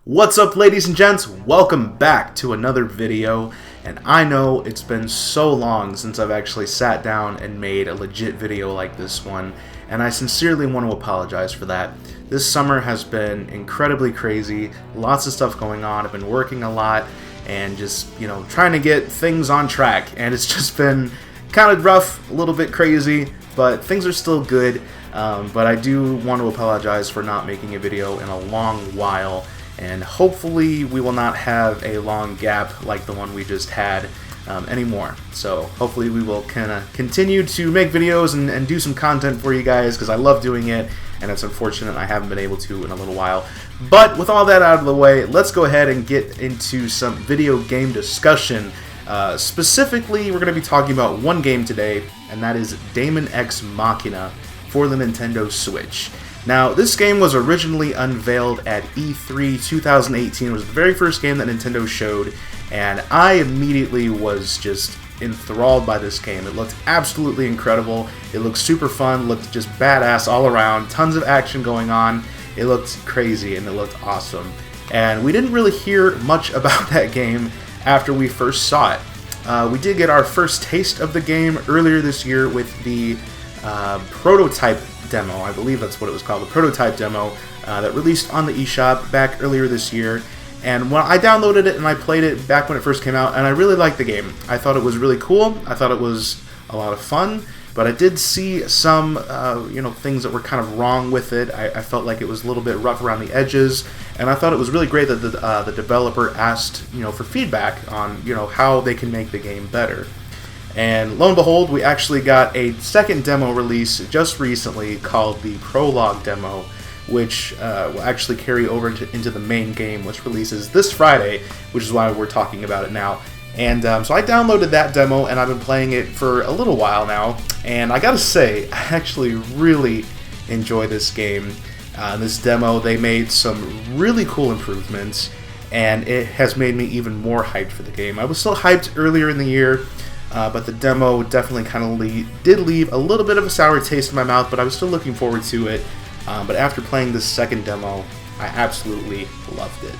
What's up, ladies and gents? Welcome back to another video. And I know it's been so long since I've actually sat down and made a legit video like this one, and I sincerely want to apologize for that. This summer has been incredibly crazy, lots of stuff going on. I've been working a lot and just, trying to get things on track, and it's just been kind of rough, a little bit crazy, but things are still good. But I do want to apologize for not making a video in a long while. And hopefully we will not have a long gap like the one we just had anymore. So hopefully we will kind of continue to make videos and do some content for you guys, because I love doing it, and it's unfortunate I haven't been able to in a little while. But with all that out of the way, let's go ahead and get into some video game discussion. Specifically, we're going to be talking about one game today, and that is Daemon X Machina for the Nintendo Switch. Now, this game was originally unveiled at E3 2018. It was the very first game that Nintendo showed, and I immediately was just enthralled by this game. It looked absolutely incredible. It looked super fun, looked just badass all around, tons of action going on. It looked crazy, and it looked awesome. And we didn't really hear much about that game after we first saw it. We did get our first taste of the game earlier this year with the prototype demo. I believe that's what it was called, the prototype demo that released on the eShop back earlier this year. And when I downloaded it and I played it back when it first came out, and I really liked the game. I thought it was really cool. I thought it was a lot of fun, but I did see some things that were kind of wrong with it. I felt like it was a little bit rough around the edges, and I thought it was really great that the developer asked for feedback on how they can make the game better. And lo and behold, we actually got a second demo release just recently called the Prologue demo, which will actually carry over into the main game, which releases this Friday, which is why we're talking about it now. And so I downloaded that demo, and I've been playing it for a little while now, and I gotta say, I actually really enjoy this game. This demo, they made some really cool improvements, and it has made me even more hyped for the game. I was still hyped earlier in the year, but the demo definitely kind of did leave a little bit of a sour taste in my mouth, but I was still looking forward to it. But after playing this second demo, I absolutely loved it.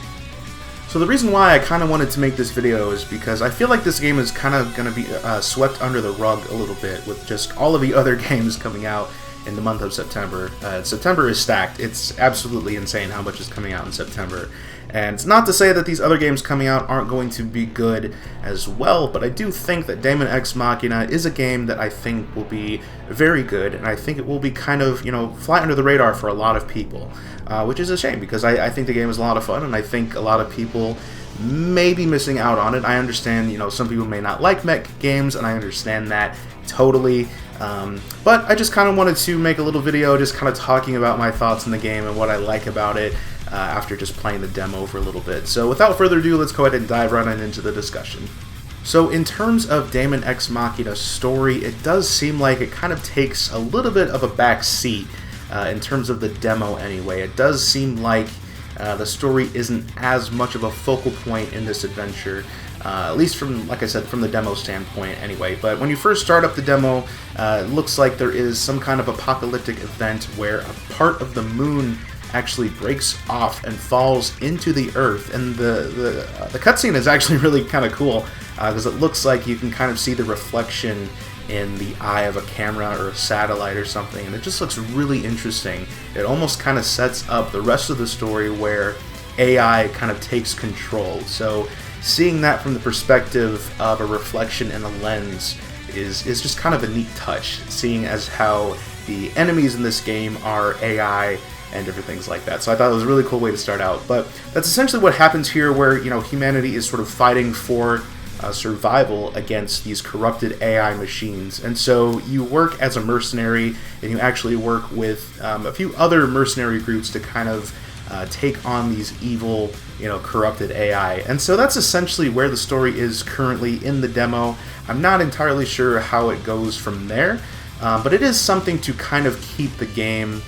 So the reason why I kind of wanted to make this video is because I feel like this game is kind of going to be swept under the rug a little bit with just all of the other games coming out in the month of September. September is stacked. It's absolutely insane how much is coming out in September. And it's not to say that these other games coming out aren't going to be good as well, but I do think that Daemon X Machina is a game that I think will be very good, and I think it will be kind of, fly under the radar for a lot of people, which is a shame, because I think the game is a lot of fun, and I think a lot of people may be missing out on it. I understand, some people may not like mech games, and I understand that totally. But I just kind of wanted to make a little video just kind of talking about my thoughts on the game and what I like about it after just playing the demo for a little bit. So without further ado, let's go ahead and dive right on into the discussion. So in terms of Daemon X Machina's story, it does seem like it kind of takes a little bit of a back seat in terms of the demo anyway. It does seem like the story isn't as much of a focal point in this adventure. At least from, like I said, from the demo standpoint anyway. But when you first start up the demo, it looks like there is some kind of apocalyptic event where a part of the moon actually breaks off and falls into the earth. And the cutscene is actually really kind of cool, because it looks like you can kind of see the reflection in the eye of a camera or a satellite or something, and it just looks really interesting. It almost kind of sets up the rest of the story where AI kind of takes control. So seeing that from the perspective of a reflection in a lens is just kind of a neat touch, seeing as how the enemies in this game are AI and different things like that. So I thought it was a really cool way to start out. But that's essentially what happens here, where humanity is sort of fighting for survival against these corrupted AI machines. And so you work as a mercenary, and you actually work with a few other mercenary groups to kind of take on these evil, corrupted AI. And so that's essentially where the story is currently in the demo. I'm not entirely sure how it goes from there, but it is something to kind of keep the game,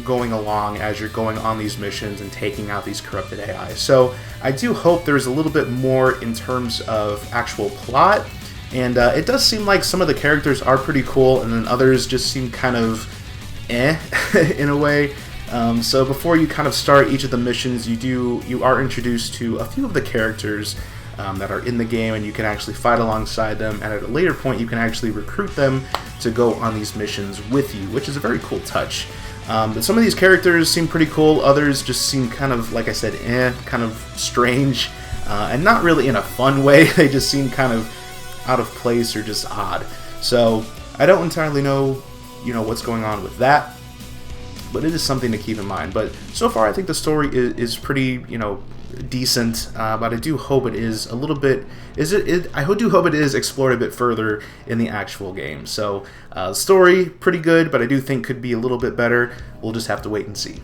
going along as you're going on these missions and taking out these corrupted AI. So I do hope there's a little bit more in terms of actual plot, and it does seem like some of the characters are pretty cool, and then others just seem kind of in a way. So before you kind of start each of the missions, you are introduced to a few of the characters that are in the game, and you can actually fight alongside them, and at a later point you can actually recruit them to go on these missions with you, which is a very cool touch. But some of these characters seem pretty cool, others just seem kind of, like I said, kind of strange, and not really in a fun way. They just seem kind of out of place or just odd. So I don't entirely know, what's going on with that, but it is something to keep in mind. But so far I think the story is pretty, decent, but I do hope it is a little bit, I do hope it is explored a bit further in the actual game. So story pretty good, but I do think could be a little bit better. We'll just have to wait and see.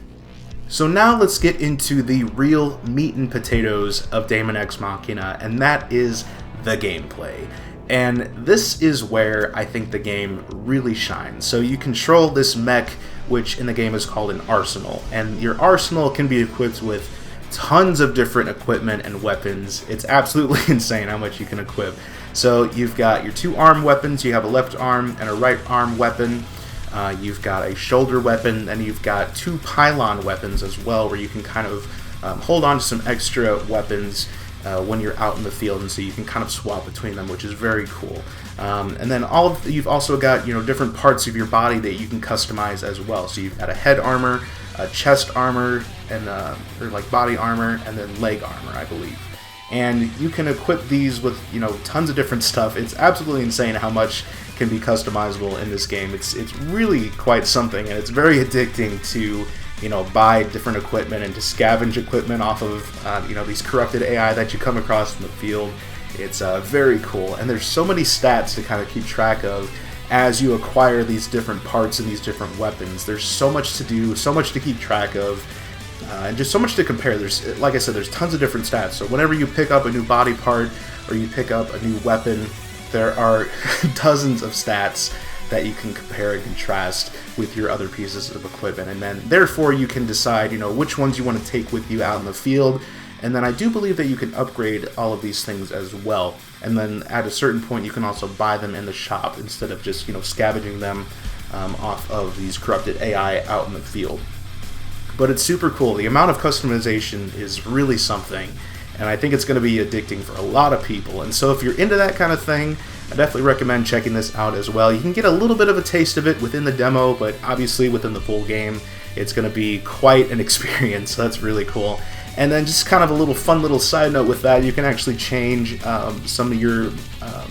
So now let's get into the real meat and potatoes of Daemon X Machina, and that is the gameplay. And this is where I think the game really shines. So you control this mech, which in the game is called an arsenal, and your arsenal can be equipped with tons of different equipment and weapons. It's absolutely insane how much you can equip. So you've got your two arm weapons, you have a left arm and a right arm weapon, you've got a shoulder weapon, and you've got two pylon weapons as well, where you can kind of hold on to some extra weapons when you're out in the field, and so you can kind of swap between them, which is very cool. And then you've also got different parts of your body that you can customize as well. So you've got a head armor, a chest armor, and or like body armor, and then leg armor, I believe. And you can equip these with tons of different stuff. It's absolutely insane how much can be customizable in this game. It's really quite something, and it's very addicting to buy different equipment and to scavenge equipment off of these corrupted AI that you come across in the field. It's very cool, and there's so many stats to kind of keep track of as you acquire these different parts and these different weapons. There's so much to do, so much to keep track of, and just so much to compare. There's, like I said, there's tons of different stats. So whenever you pick up a new body part or you pick up a new weapon, there are dozens of stats that you can compare and contrast with your other pieces of equipment, and then therefore you can decide which ones you want to take with you out in the field. And then I do believe that you can upgrade all of these things as well, and then at a certain point you can also buy them in the shop instead of just scavenging them off of these corrupted AI out in the field. But it's super cool. The amount of customization is really something, and I think it's going to be addicting for a lot of people. And so if you're into that kind of thing, I definitely recommend checking this out as well. You can get a little bit of a taste of it within the demo, but obviously within the full game it's going to be quite an experience, so that's really cool. And then just kind of a little fun little side note with that, you can actually change some of your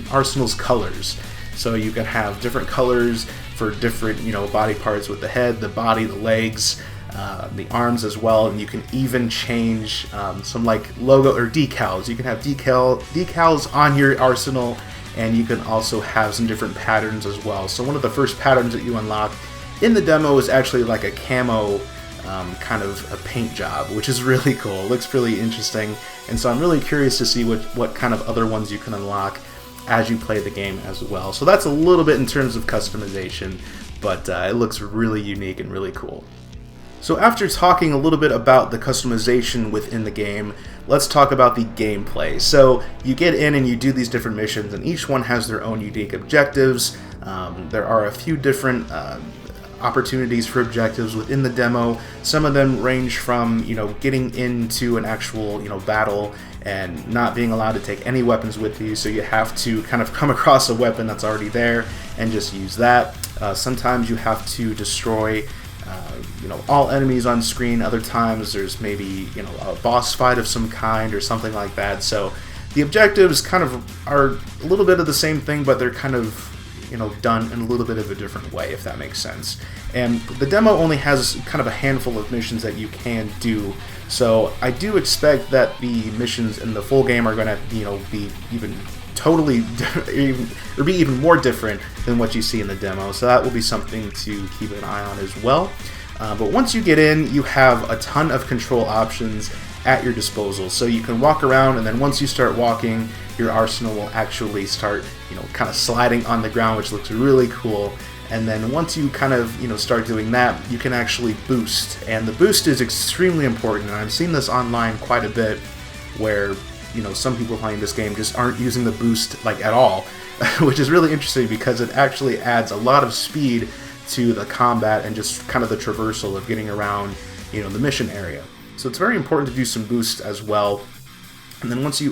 arsenal's colors. So you can have different colors for different body parts, with the head, the body, the legs, the arms as well, and you can even change some like logo or decals. You can have decals on your arsenal, and you can also have some different patterns as well. So one of the first patterns that you unlock in the demo is actually like a camo kind of a paint job, which is really cool. It looks really interesting, and so I'm really curious to see what kind of other ones you can unlock as you play the game as well. So that's a little bit in terms of customization, but it looks really unique and really cool. So after talking a little bit about the customization within the game, let's talk about the gameplay. So you get in and you do these different missions, and each one has their own unique objectives. There are a few different opportunities for objectives within the demo. Some of them range from getting into an actual battle and not being allowed to take any weapons with you, so you have to kind of come across a weapon that's already there and just use that. Sometimes you have to destroy all enemies on screen. Other times there's maybe a boss fight of some kind or something like that. So the objectives kind of are a little bit of the same thing, but they're kind of done in a little bit of a different way, if that makes sense. And the demo only has kind of a handful of missions that you can do, so I do expect that the missions in the full game are going to be even totally be even more different than what you see in the demo, so that will be something to keep an eye on as well. But once you get in, you have a ton of control options at your disposal. So you can walk around, and then once you start walking, your arsenal will actually start, kind of sliding on the ground, which looks really cool. And then once you kind of, start doing that, you can actually boost. And the boost is extremely important, and I've seen this online quite a bit, where, some people playing this game just aren't using the boost, like, at all, which is really interesting because it actually adds a lot of speed to the combat and just kind of the traversal of getting around, you know, the mission area. So it's very important to do some boosts as well. And then once you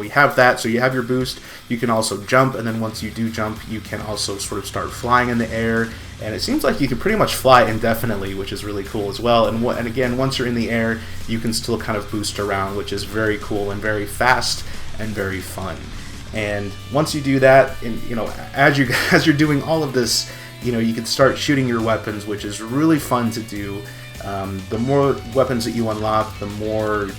have that, so you have your boost, you can also jump, and then once you do jump, you can also sort of start flying in the air, and it seems like you can pretty much fly indefinitely, which is really cool as well. And again, once you're in the air, you can still kind of boost around, which is very cool and very fast and very fun. And once you do that, and you know, as you're doing all of this, you know, you can start shooting your weapons, which is really fun to do. The more weapons that you unlock, the more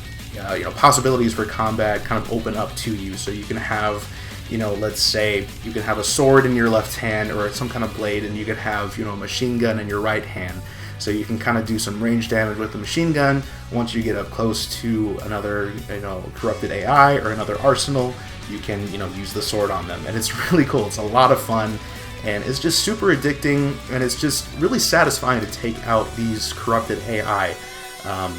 possibilities for combat kind of open up to you. So you can have, you know, let's say you can have a sword in your left hand or some kind of blade, and you could have, you know, a machine gun in your right hand. So you can kind of do some range damage with the machine gun. Once you get up close to another, you know, corrupted AI or another arsenal, you can, you know, use the sword on them. And it's really cool. It's a lot of fun, and it's just super addicting, and it's just really satisfying to take out these corrupted AI.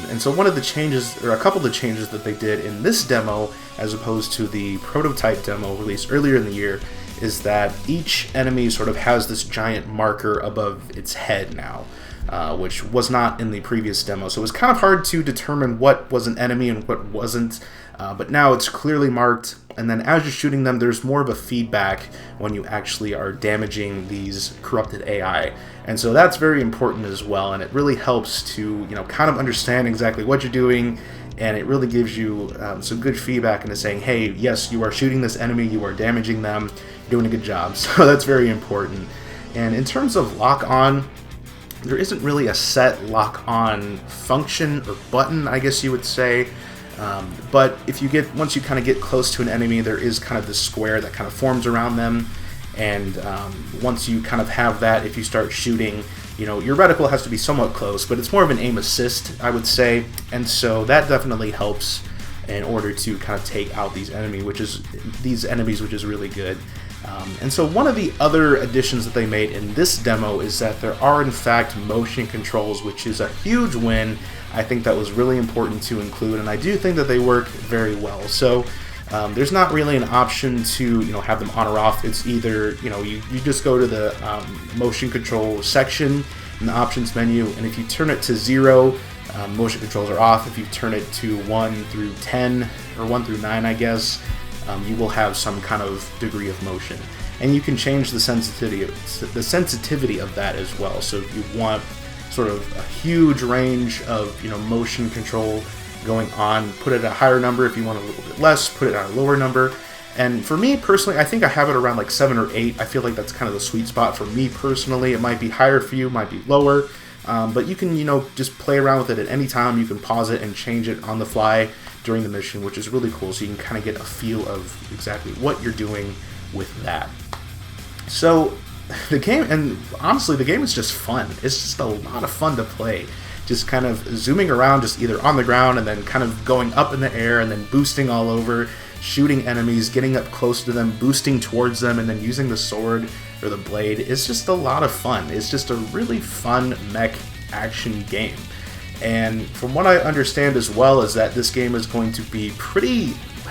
And so one of the changes, or a couple of the changes that they did in this demo, as opposed to the prototype demo released earlier in the year, is that each enemy sort of has this giant marker above its head now, which was not in the previous demo. So it was kind of hard to determine what was an enemy and what wasn't, but now it's clearly marked. And then as you're shooting them, there's more of a feedback when you actually are damaging these corrupted AI. And so that's very important as well, and it really helps to, you know, kind of understand exactly what you're doing, and it really gives you some good feedback into saying, hey, yes, you are shooting this enemy, you are damaging them, you're doing a good job. So that's very important. And in terms of lock-on, there isn't really a set lock-on function or button, I guess you would say. But if you once you kind of get close to an enemy, there is kind of this square that kind of forms around them, and once you kind of have that, if you start shooting, you know, your reticle has to be somewhat close, but it's more of an aim assist, I would say, and so that definitely helps in order to kind of take out these enemies, which is really good. And so one of the other additions that they made in this demo is that there are in fact motion controls, which is a huge win. I think that was really important to include, and I do think that they work very well. So there's not really an option to, you know, have them on or off. It's either, you know, you just go to the motion control section in the options menu, and if you turn it to 0, motion controls are off. If you turn it to 1 through 10, or 1 through 9, I guess, you will have some kind of degree of motion. And you can change the sensitivity of that as well. So if you want sort of a huge range of, you know, motion control going on, put it at a higher number. If you want a little bit less, put it at a lower number. And for me personally, I think I have it around like 7 or 8. I feel like that's kind of the sweet spot for me personally. It might be higher for you, might be lower, but you can, you know, just play around with it at any time. You can pause it and change it on the fly during the mission, which is really cool. So you can kind of get a feel of exactly what you're doing with that. So the game, and honestly, the game is just fun. It's just a lot of fun to play. Just kind of zooming around, just either on the ground and then kind of going up in the air and then boosting all over, shooting enemies, getting up close to them, boosting towards them, and then using the sword or the blade. It's just a lot of fun. It's just a really fun mech action game. And from what I understand as well is that this game is going to be pretty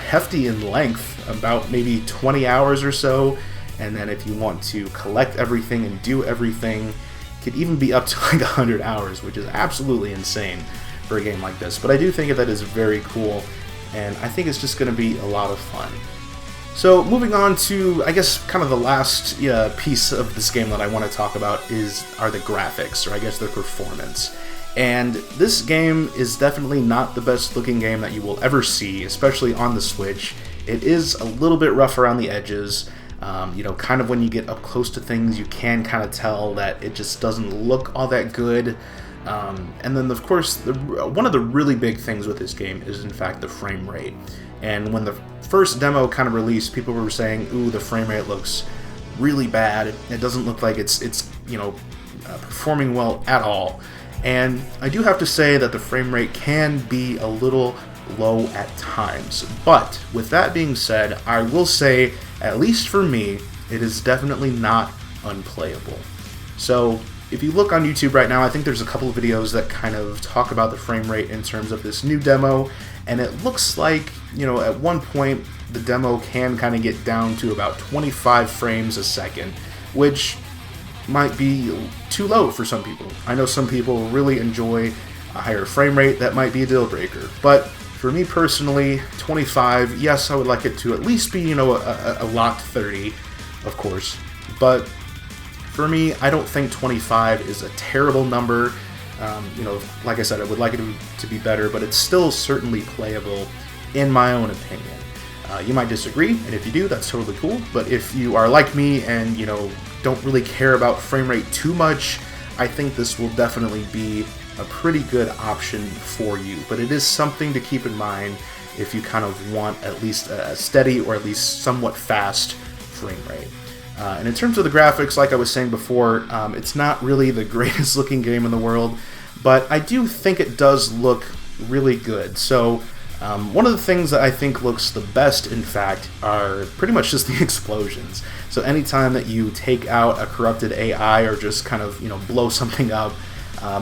hefty in length, about maybe 20 hours or so. And then if you want to collect everything and do everything, it could even be up to like 100 hours, which is absolutely insane for a game like this. But I do think that is very cool, and I think it's just going to be a lot of fun. So moving on to, I guess, kind of the last piece of this game that I want to talk about are the graphics, or I guess the performance. And this game is definitely not the best looking game that you will ever see, especially on the Switch. It is a little bit rough around the edges. You know, kind of when you get up close to things, you can kind of tell that it just doesn't look all that good. And then, of course, one of the really big things with this game is, in fact, the frame rate. And when the first demo kind of released, people were saying, ooh, the frame rate looks really bad. It doesn't look like it's you know, performing well at all. And I do have to say that the frame rate can be a little low at times. But with that being said, I will say, at least for me, it is definitely not unplayable. So if you look on YouTube right now, I think there's a couple of videos that kind of talk about the frame rate in terms of this new demo, and it looks like, you know, at one point the demo can kind of get down to about 25 frames a second, which might be too low for some people. I know some people really enjoy a higher frame rate. That might be a deal breaker. But for me personally, 25, yes, I would like it to at least be, a locked 30, of course. But for me, I don't think 25 is a terrible number. Like I said, I would like it to be better, but it's still certainly playable in my own opinion. You might disagree, and if you do, that's totally cool. But if you are like me and, don't really care about frame rate too much, I think this will definitely be a pretty good option for you. But it is something to keep in mind if you kind of want at least a steady or at least somewhat fast frame rate. And in terms of the graphics, like I was saying before, it's not really the greatest looking game in the world, but I do think it does look really good. So one of the things that I think looks the best, in fact, are pretty much just the explosions. So anytime that you take out a corrupted AI or just kind of, blow something up,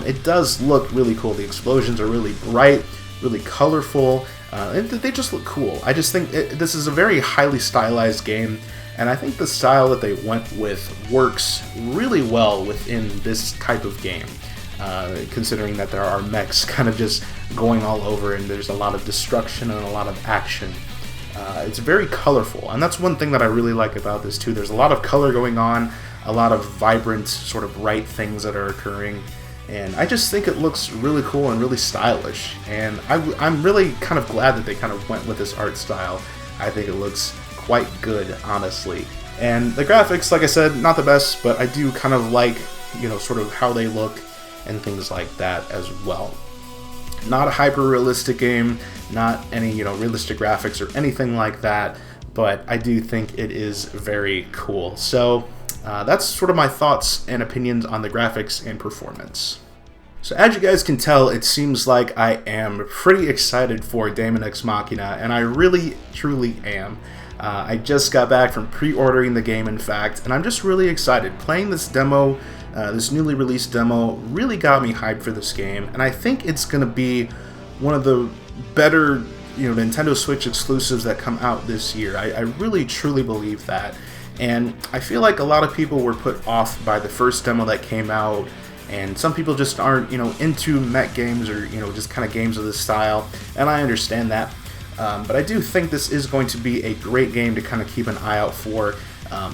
it does look really cool. The explosions are really bright, really colorful, and they just look cool. I just think this is a very highly stylized game, and I think the style that they went with works really well within this type of game. Considering that there are mechs kind of just going all over and there's a lot of destruction and a lot of action. It's very colorful, and that's one thing that I really like about this too. There's a lot of color going on, a lot of vibrant, sort of bright things that are occurring, and I just think it looks really cool and really stylish, and I'm really kind of glad that they kind of went with this art style. I think it looks quite good, honestly. And the graphics, like I said, not the best, but I do kind of like, sort of how they look and things like that as well. Not a hyper-realistic game, not any, realistic graphics or anything like that, but I do think it is very cool. So that's sort of my thoughts and opinions on the graphics and performance. So as you guys can tell, it seems like I am pretty excited for Daemon X Machina, and I really, truly am. I just got back from pre-ordering the game, in fact, and I'm just really excited. Playing this demo, this newly released demo, really got me hyped for this game, and I think it's going to be one of the better, Nintendo Switch exclusives that come out this year. I really, truly believe that, and I feel like a lot of people were put off by the first demo that came out, and some people just aren't, into mech games or, just kind of games of this style, and I understand that. But I do think this is going to be a great game to kind of keep an eye out for.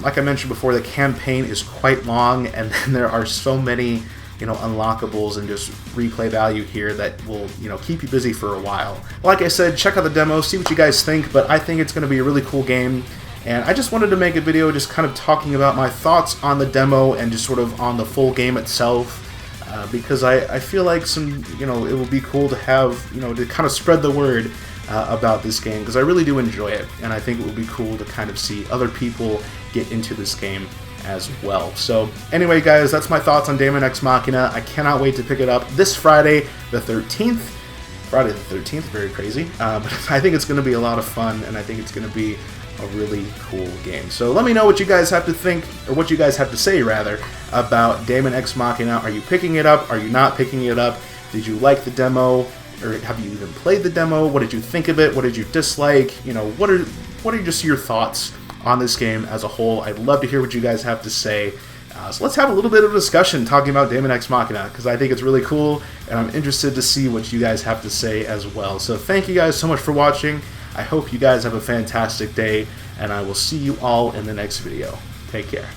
Like I mentioned before, the campaign is quite long, and then there are so many, unlockables and just replay value here that will, keep you busy for a while. Like I said, check out the demo, see what you guys think, but I think it's going to be a really cool game. And I just wanted to make a video just kind of talking about my thoughts on the demo and just sort of on the full game itself. Because I feel like it will be cool to have, to kind of spread the word about this game, because I really do enjoy it, and I think it would be cool to kind of see other people get into this game as well. So anyway, guys, that's my thoughts on Daemon X Machina. I cannot wait to pick it up this Friday the 13th. Friday the 13th, very crazy. But I think it's going to be a lot of fun, and I think it's going to be a really cool game. So let me know what you guys have to think, or what you guys have to say, rather, about Daemon X Machina. Are you picking it up? Are you not picking it up? Did you like the demo? Or have you even played the demo? What did you think of it? What did you dislike? What are just your thoughts on this game as a whole? I'd love to hear what you guys have to say. So let's have a little bit of a discussion talking about Daemon X Machina, because I think it's really cool, and I'm interested to see what you guys have to say as well. So thank you guys so much for watching. I hope you guys have a fantastic day, and I will see you all in the next video. Take care.